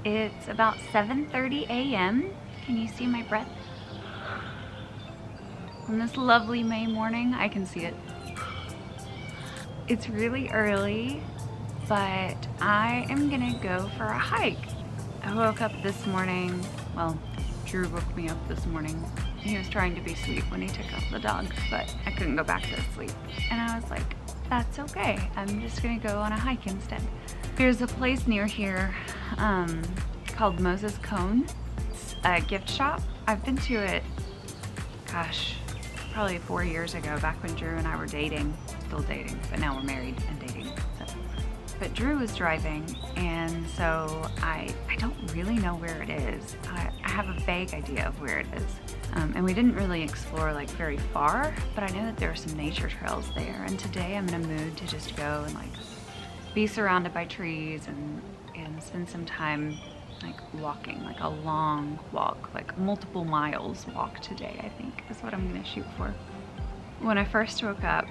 It's about 7:30 a.m. Can you see my breath? On this lovely May morning, I can see it. It's really early, but I am gonna go for a hike. I woke up this morning, well, Drew woke me up this morning. He was trying to be sweet when he took out the dogs, but I couldn't go back to sleep. And I was like, that's okay. I'm just gonna go on a hike instead. There's a place near here called Moses Cone. It's a gift shop. I've been to it, gosh, probably 4 years ago, back when Drew and I were dating. Still dating, but now we're married and dating. But Drew was driving, and so I don't really know where it is. I have a vague idea of where it is. And we didn't really explore like very far, but I know that there are some nature trails there. And today I'm in a mood to just go and like be surrounded by trees and spend some time like walking, like a long walk, like multiple miles walk today, I think is what I'm gonna shoot for. When I first woke up,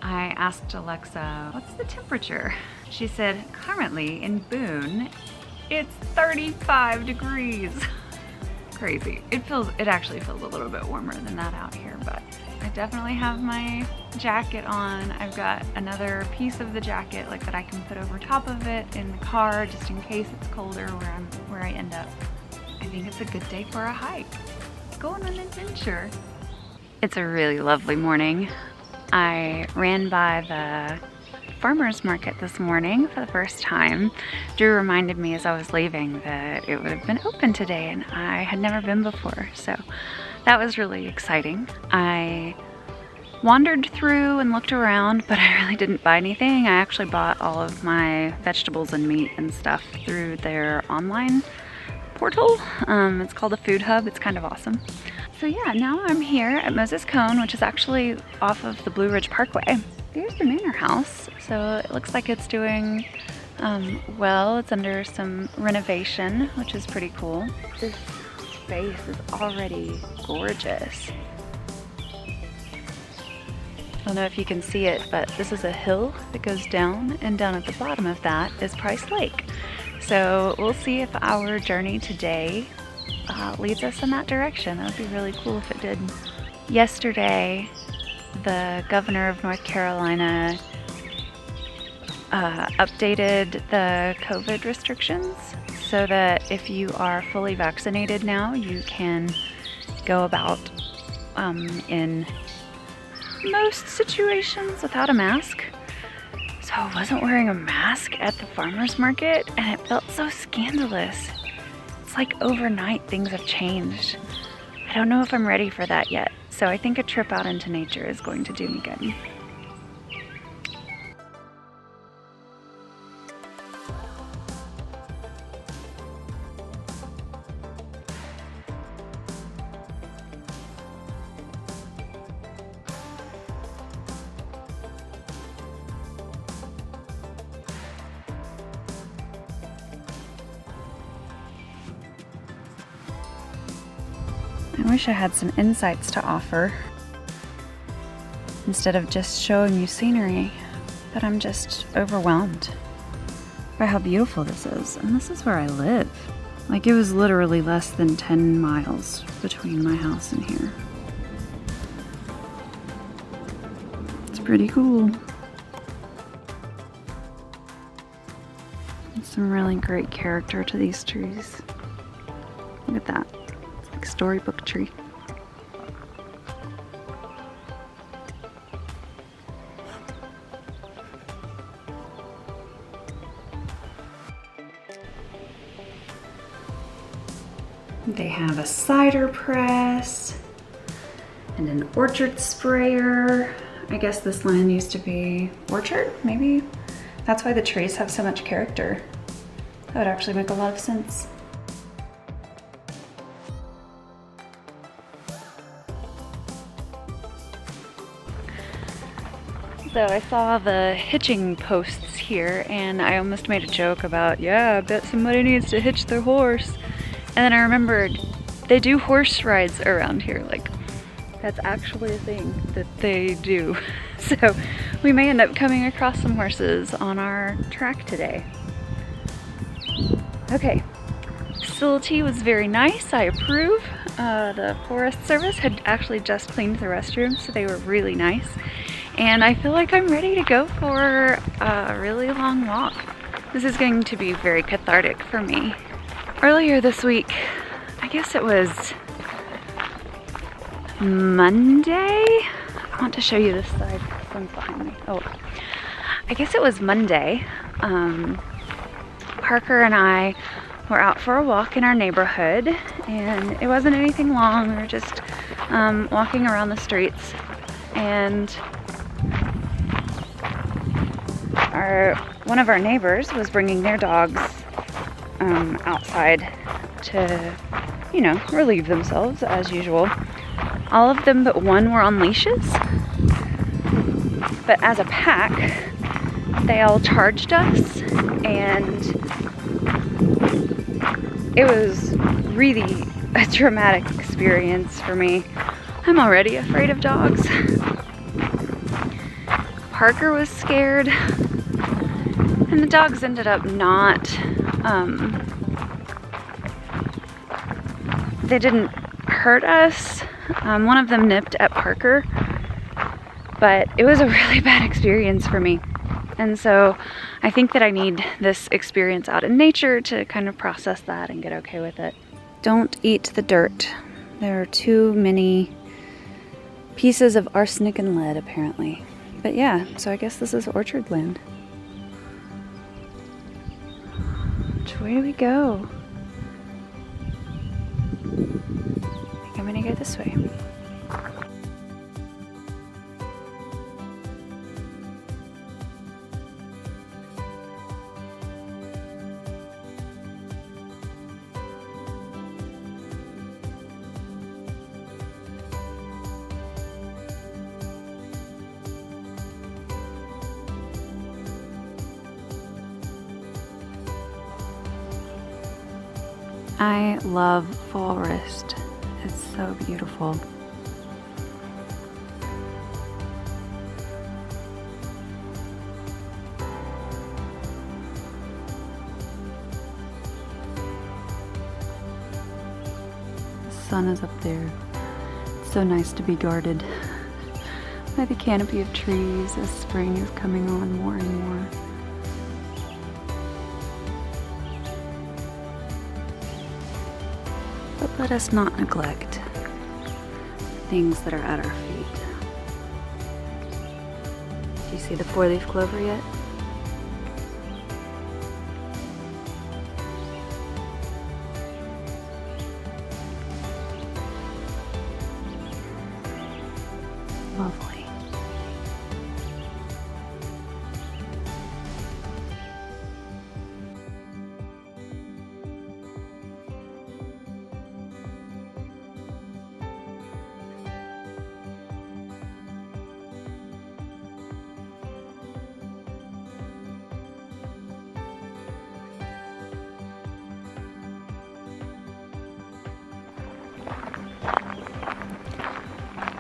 I asked Alexa, what's the temperature? She said, currently in Boone, it's 35 degrees. Crazy. It actually feels a little bit warmer than that out here, but I definitely have my jacket on. I've got another piece of the jacket like that I can put over top of it in the car just in case it's colder where I end up. I think it's a good day for a hike. Go on an adventure. It's a really lovely morning. I ran by the farmer's market this morning for the first time. Drew reminded me as I was leaving that it would have been open today and I had never been before, so that was really exciting. I wandered through and looked around, but I really didn't buy anything. I actually bought all of my vegetables and meat and stuff through their online portal. It's called a food hub. It's kind of awesome. So yeah, now I'm here at Moses Cone, which is actually off of the Blue Ridge Parkway. There's the manor house. So it looks like it's doing well. It's under some renovation, which is pretty cool. This space is already gorgeous. I don't know if you can see it, but this is a hill that goes down, and down at the bottom of that is Price Lake. So we'll see if our journey today leads us in that direction. That would be really cool if it did. Yesterday, the governor of North Carolina updated the COVID restrictions so that if you are fully vaccinated now, you can go about in most situations without a mask. So I wasn't wearing a mask at the farmer's market, and it felt so scandalous. It's like overnight things have changed. I don't know if I'm ready for that yet, so I think a trip out into nature is going to do me good. I wish I had some insights to offer instead of just showing you scenery, but I'm just overwhelmed by how beautiful this is. And this is where I live. Like, it was literally less than 10 miles between my house and here. It's pretty cool. There's some really great character to these trees. Look at that. Storybook tree. They have a cider press and an orchard sprayer. I guess this land used to be orchard, maybe? That's why the trees have so much character. That would actually make a lot of sense. So I saw the hitching posts here, and I almost made a joke about, yeah, I bet somebody needs to hitch their horse. And then I remembered they do horse rides around here. Like, that's actually a thing that they do. So we may end up coming across some horses on our track today. Okay, facility was very nice. I approve. The Forest Service had actually just cleaned the restrooms, so they were really nice. And I feel like I'm ready to go for a really long walk. This is going to be very cathartic for me. Earlier this week, I guess it was Monday. I want to show you this side. Someone's behind me. Oh, I guess it was Monday. Parker and I were out for a walk in our neighborhood, and it wasn't anything long. We were just walking around the streets, and one of our neighbors was bringing their dogs outside to, you know, relieve themselves as usual. All of them but one were on leashes, but as a pack, they all charged us, and it was really a traumatic experience for me. I'm already afraid of dogs. Parker was scared, and the dogs ended up not, they didn't hurt us. One of them nipped at Parker, but it was a really bad experience for me. And so I think that I need this experience out in nature to kind of process that and get okay with it. Don't eat the dirt. There are too many pieces of arsenic and lead, apparently. But yeah, so I guess this is orchard land. Which way do we go? I think I'm gonna go this way. I love forest. It's so beautiful. The sun is up there. It's so nice to be guarded by the canopy of trees as spring is coming on more and more. But let us not neglect things that are at our feet. Do you see the four-leaf clover yet? Lovely.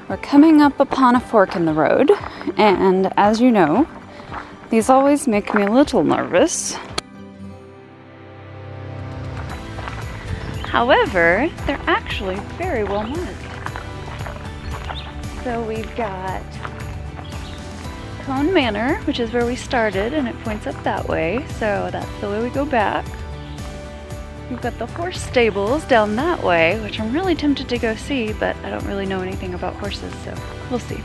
We're coming up upon a fork in the road, and as you know, these always make me a little nervous. However, they're actually very well marked. So we've got Cone Manor, which is where we started, and it points up that way, so that's the way we go back. We've got the horse stables down that way, which I'm really tempted to go see, but I don't really know anything about horses, so we'll see.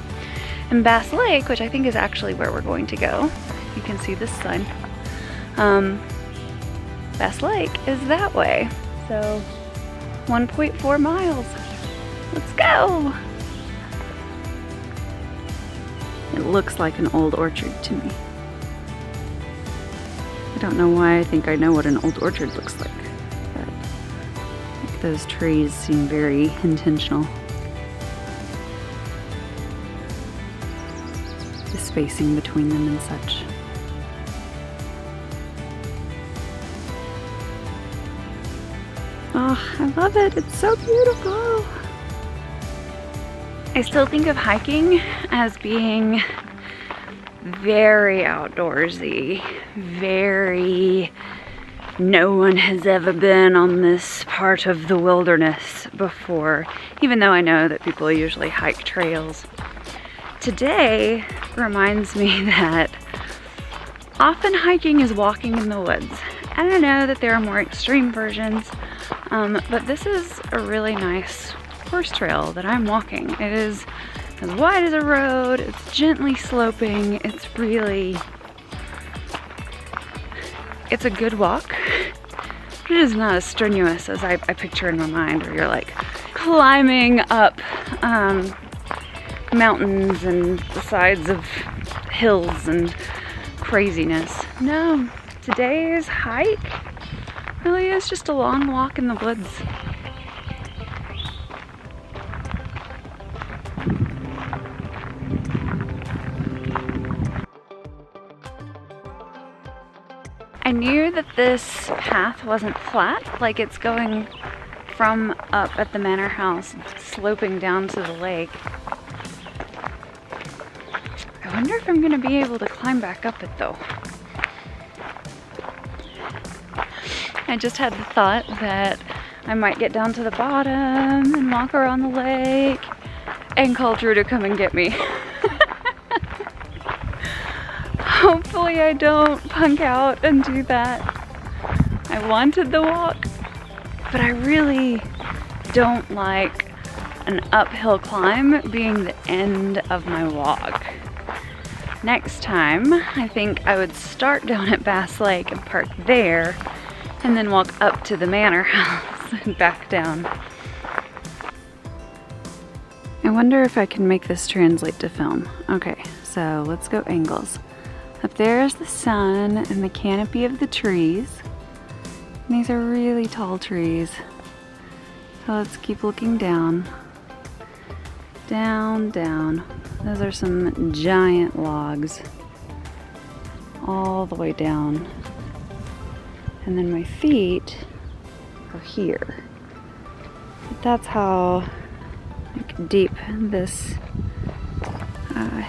And Bass Lake, which I think is actually where we're going to go. You can see this sign. Bass Lake is that way, so 1.4 miles. Let's go! It looks like an old orchard to me. I don't know why I think I know what an old orchard looks like. Those trees seem very intentional. The spacing between them and such. Oh, I love it. It's so beautiful. I still think of hiking as being very outdoorsy, very no one has ever been on this part of the wilderness before, even though I know that people usually hike trails. Today reminds me that often hiking is walking in the woods. And I know that there are more extreme versions, but this is a really nice horse trail that I'm walking. It is as wide as a road, it's gently sloping, it's a good walk. It is not as strenuous as I picture in my mind, where you're like climbing up mountains and the sides of hills and craziness. No, today's hike really is just a long walk in the woods. I knew that this path wasn't flat, like it's going from up at the manor house, sloping down to the lake. I wonder if I'm gonna be able to climb back up it though. I just had the thought that I might get down to the bottom and walk around the lake and call Drew to come and get me. Hopefully I don't punk out and do that. I wanted the walk, but I really don't like an uphill climb being the end of my walk. Next time, I think I would start down at Bass Lake and park there, and then walk up to the manor house and back down. I wonder if I can make this translate to film. Okay, so let's go angles. Up there is the sun and the canopy of the trees. And these are really tall trees. So let's keep looking down. Down, down. Those are some giant logs. All the way down. And then my feet are here. That's how deep this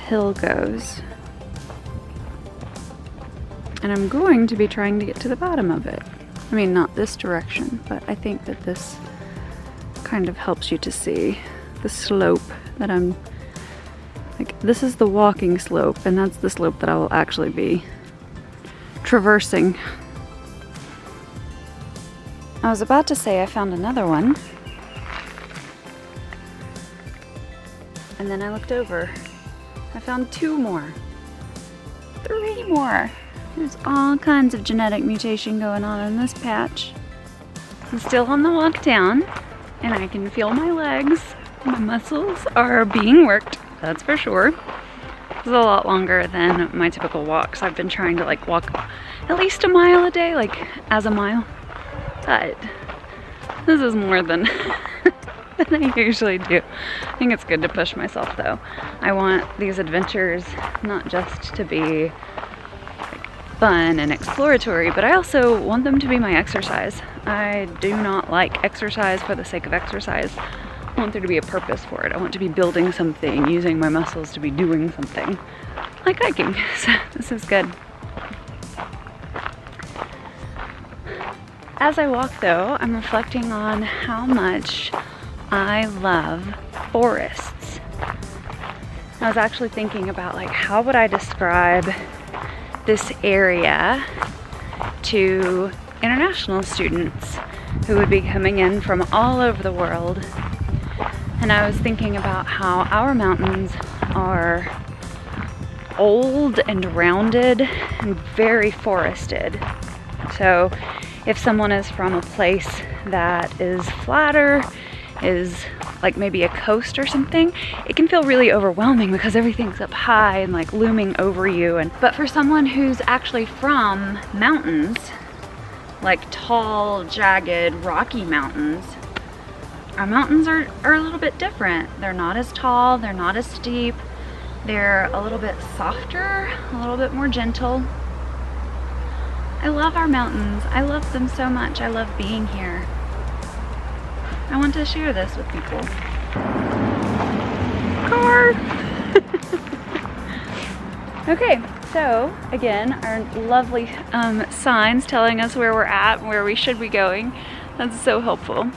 hill goes. And I'm going to be trying to get to the bottom of it. I mean, not this direction, but I think that this kind of helps you to see the slope that I'm, like, this is the walking slope, and that's the slope that I will actually be traversing. I was about to say I found another one, and then I looked over. I found 2 more, 3 more. There's all kinds of genetic mutation going on in this patch. I'm still on the walk down, and I can feel my legs. My muscles are being worked, that's for sure. This is a lot longer than my typical walks. I've been trying to like walk at least a mile a day, like as a mile. But this is more than, than I usually do. I think it's good to push myself though. I want these adventures not just to be fun and exploratory, but I also want them to be my exercise. I do not like exercise for the sake of exercise. I want there to be a purpose for it. I want to be building something, using my muscles to be doing something, like hiking. So this is good. As I walk though, I'm reflecting on how much I love forests. I was actually thinking about like, how would I describe this area to international students who would be coming in from all over the world. And I was thinking about how our mountains are old and rounded and very forested. So if someone is from a place that is flatter, is like maybe a coast or something, it can feel really overwhelming because everything's up high and like looming over you. But for someone who's actually from mountains, like tall, jagged, rocky mountains, our mountains are a little bit different. They're not as tall, they're not as steep, they're a little bit softer, a little bit more gentle. I love our mountains. I love them so much. I love being here. I want to share this with people. Car! Okay, So again, our lovely signs telling us where we're at and where we should be going. That's so helpful.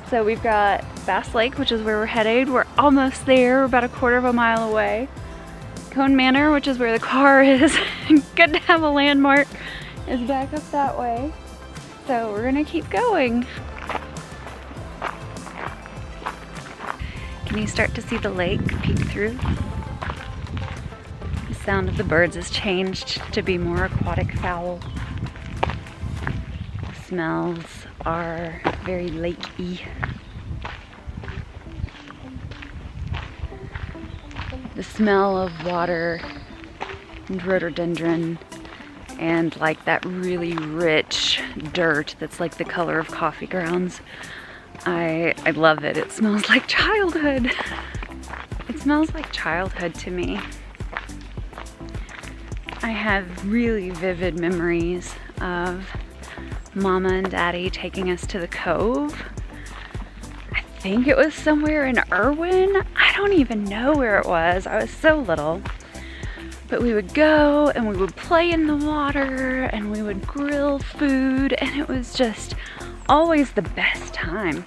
So we've got Bass Lake, which is where we're headed. We're almost there. We're about a quarter of a mile away. Cone Manor, which is where the car is. Good to have a landmark, is back up that way. So we're gonna keep going. Can you start to see the lake peek through? The sound of the birds has changed to be more aquatic fowl. The smells are very lakey. The smell of water and rhododendron and like that really rich dirt that's like the color of coffee grounds. I love it. It smells like childhood. It smells like childhood to me. I have really vivid memories of Mama and Daddy taking us to the Cove. I think it was somewhere in Irwin. I don't even know where it was. I was so little. But we would go and we would play in the water and we would grill food, and it was just always the best time.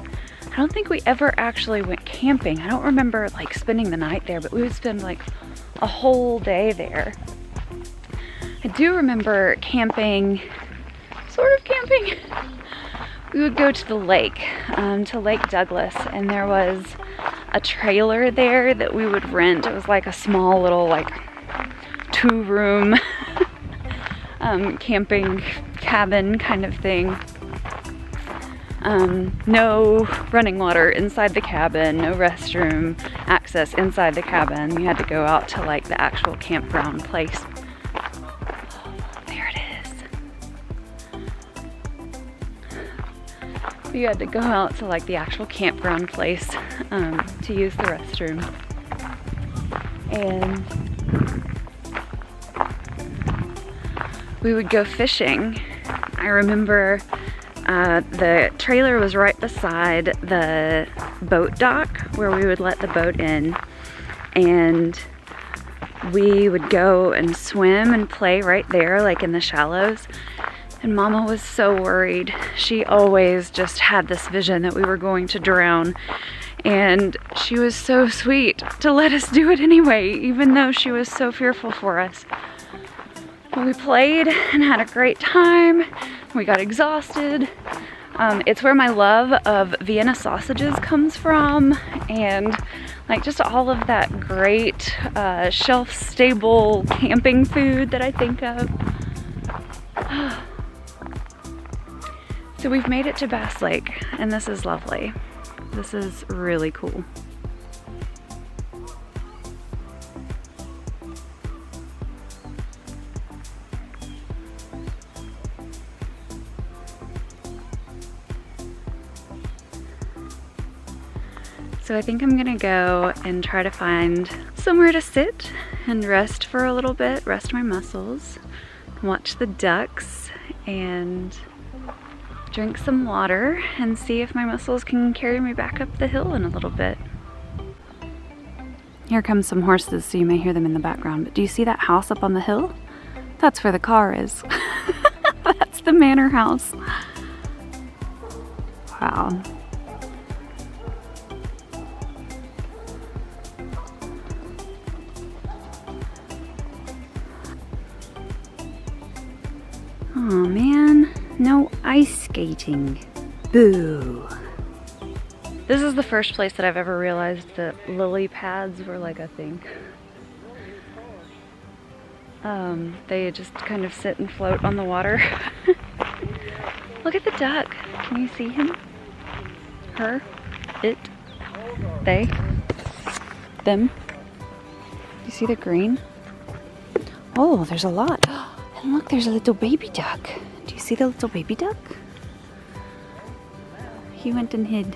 I don't think we ever actually went camping. I don't remember like spending the night there, but we would spend like a whole day there. I do remember camping, sort of camping. We would go to the lake, to Lake Douglas, and there was a trailer there that we would rent. It was like a small little like 2-room camping cabin kind of thing. No running water inside the cabin, no restroom access inside the cabin. You had to go out to like the actual campground place. There it is. You had to go out to like the actual campground place to use the restroom. And we would go fishing. I remember the trailer was right beside the boat dock where we would let the boat in, and we would go and swim and play right there, like in the shallows. And Mama was so worried. She always just had this vision that we were going to drown, and she was so sweet to let us do it anyway, even though she was so fearful for us. We played and had a great time. We got exhausted. It's where my love of Vienna sausages comes from, and like just all of that great shelf-stable camping food that I think of. So we've made it to Bass Lake, and this is lovely. This is really cool. So I think I'm gonna go and try to find somewhere to sit and rest for a little bit, rest my muscles, watch the ducks, and drink some water and see if my muscles can carry me back up the hill in a little bit. Here comes some horses, so you may hear them in the background, but do you see that house up on the hill? That's where the car is. That's the manor house. Wow. Oh man, no ice skating. Boo. This is the first place that I've ever realized that lily pads were like a thing. They just kind of sit and float on the water. Look at the duck. Can you see him? Her? It? They? Them? You see the green? Oh, there's a lot. And look, there's a little baby duck. Do you see the little baby duck? He went and hid.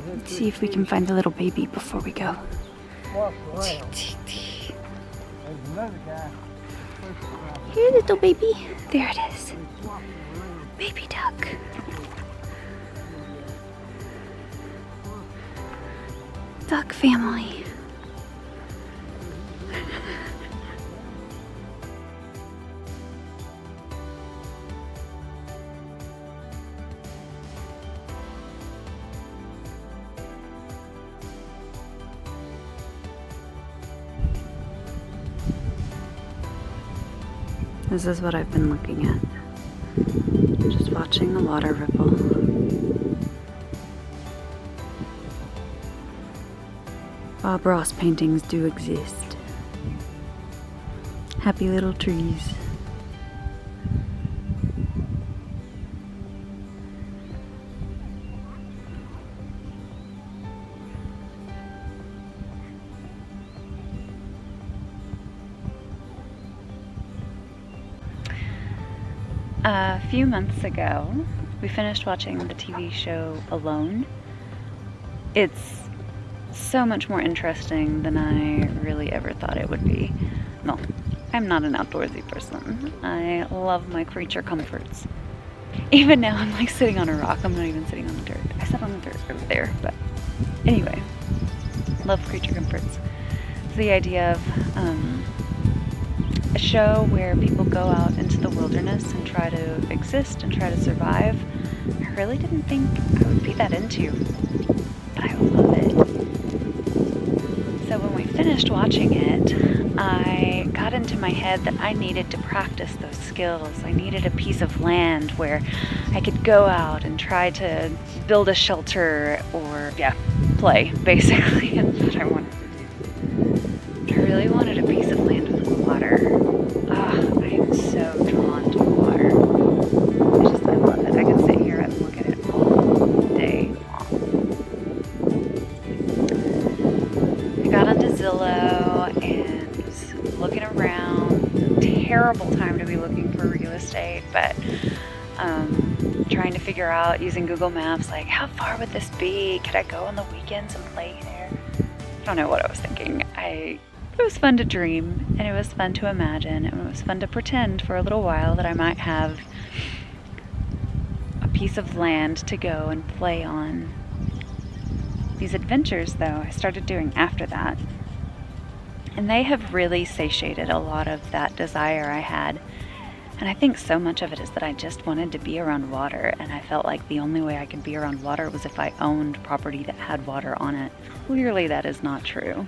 Let's see if we can find the little baby before we go. walks around. There's another guy. Here, little baby. There it is. Baby duck. Duck family. This is what I've been looking at. Just watching the water ripple. Bob Ross paintings do exist. Happy little trees. A few months ago, we finished watching the TV show Alone. It's so much more interesting than I really ever thought it would be. No, I'm not an outdoorsy person. I love my creature comforts. Even now, I'm like sitting on a rock. I'm not even sitting on the dirt. I sat on the dirt over there, but anyway, love creature comforts. It's the idea of a show where people go out into the wilderness and try to exist and try to survive. I really didn't think I would be that into, but I love it. So when we finished watching it, I got into my head that I needed to practice those skills. I needed a piece of land where I could go out and try to build a shelter or, play, basically. That's what I wanted to do. I really wanted a piece of land with water. I am so drawn to the water. I love it. I could sit here and look at it all day long. I got onto Zillow and was looking around. Terrible time to be looking for real estate, but trying to figure out using Google Maps, like, how far would this be? Could I go on the weekends and play there? I don't know what I was thinking. It was fun to dream, and it was fun to imagine, and it was fun to pretend for a little while that I might have a piece of land to go and play on. These adventures, though, I started doing after that, and they have really satiated a lot of that desire I had. And I think so much of it is that I just wanted to be around water, and I felt like the only way I could be around water was if I owned property that had water on it. Clearly that is not true.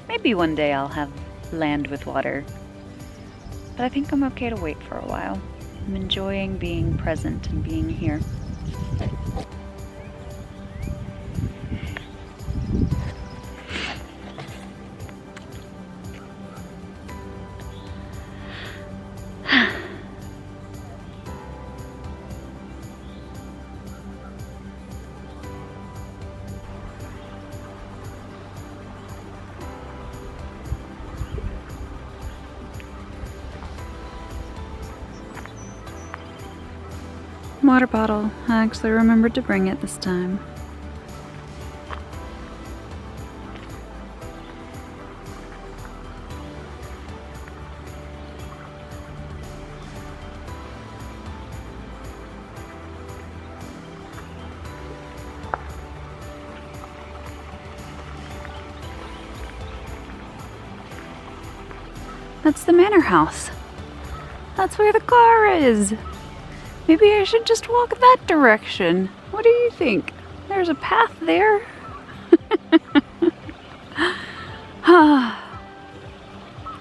Maybe one day I'll have land with water, but I think I'm okay to wait for a while. I'm enjoying being present and being here. Water bottle. I actually remembered to bring it this time. That's the manor house. That's where the car is. Maybe I should just walk that direction. What do you think? There's a path there.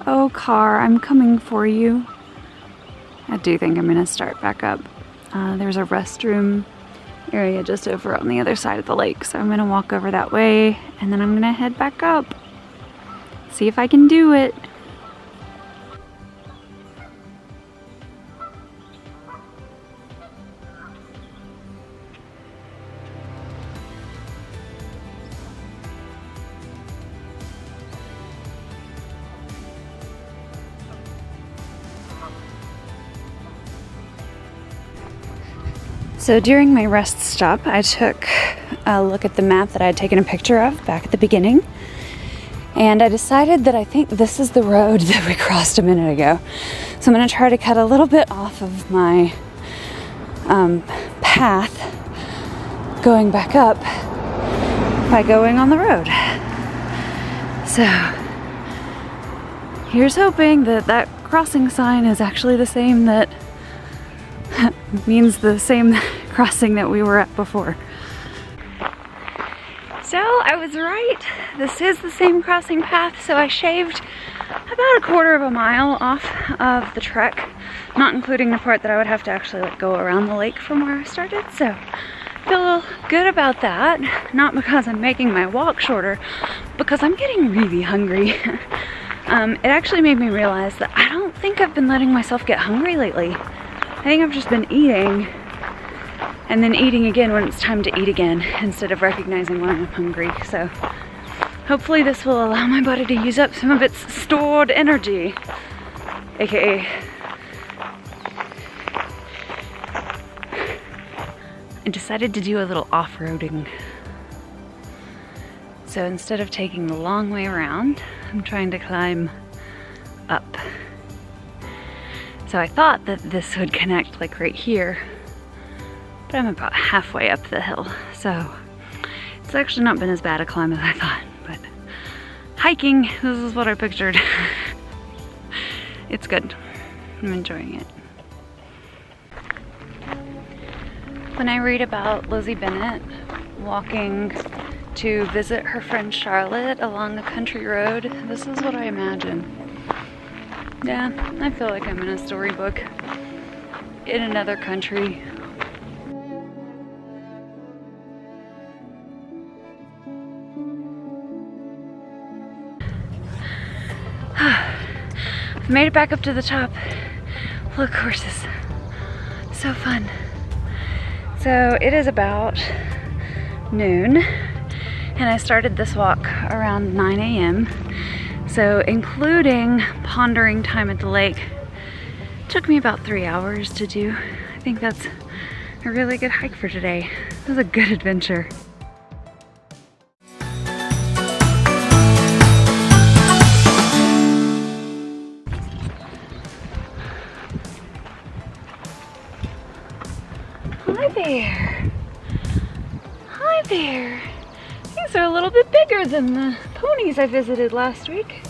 Oh, car, I'm coming for you. I do think I'm gonna start back up. There's a restroom area just over on the other side of the lake, so I'm gonna walk over that way and then I'm gonna head back up. See if I can do it. So during my rest stop, I took a look at the map that I had taken a picture of back at the beginning. And I decided that I think this is the road that we crossed a minute ago. So I'm going to try to cut a little bit off of my path going back up by going on the road. So here's hoping that that crossing sign is actually the same that means the same crossing that we were at before. So I was right. This is the same crossing path, so I shaved about a quarter of a mile off of the trek, not including the part that I would have to actually like go around the lake from where I started. So I feel good about that, not because I'm making my walk shorter, because I'm getting really hungry. It actually made me realize that I don't think I've been letting myself get hungry lately. I think I've just been eating and then eating again when it's time to eat again instead of recognizing when I'm hungry. So hopefully this will allow my body to use up some of its stored energy, aka I decided to do a little off-roading. So instead of taking the long way around, I'm trying to climb up. So I thought that this would connect like right here, but I'm about halfway up the hill. So it's actually not been as bad a climb as I thought, but hiking, this is what I pictured. It's good. I'm enjoying it. When I read about Lizzie Bennett walking to visit her friend Charlotte along a country road, this is what I imagine. Yeah, I feel like I'm in a storybook in another country. I've made it back up to the top. Look, horses. So fun. So it is about noon, and I started this walk around 9 a.m. So including pondering time at the lake, it took me about 3 hours to do. I think that's a really good hike for today. It was a good adventure. Hi there. Hi there. These are a little bit bigger than the ponies I visited last week.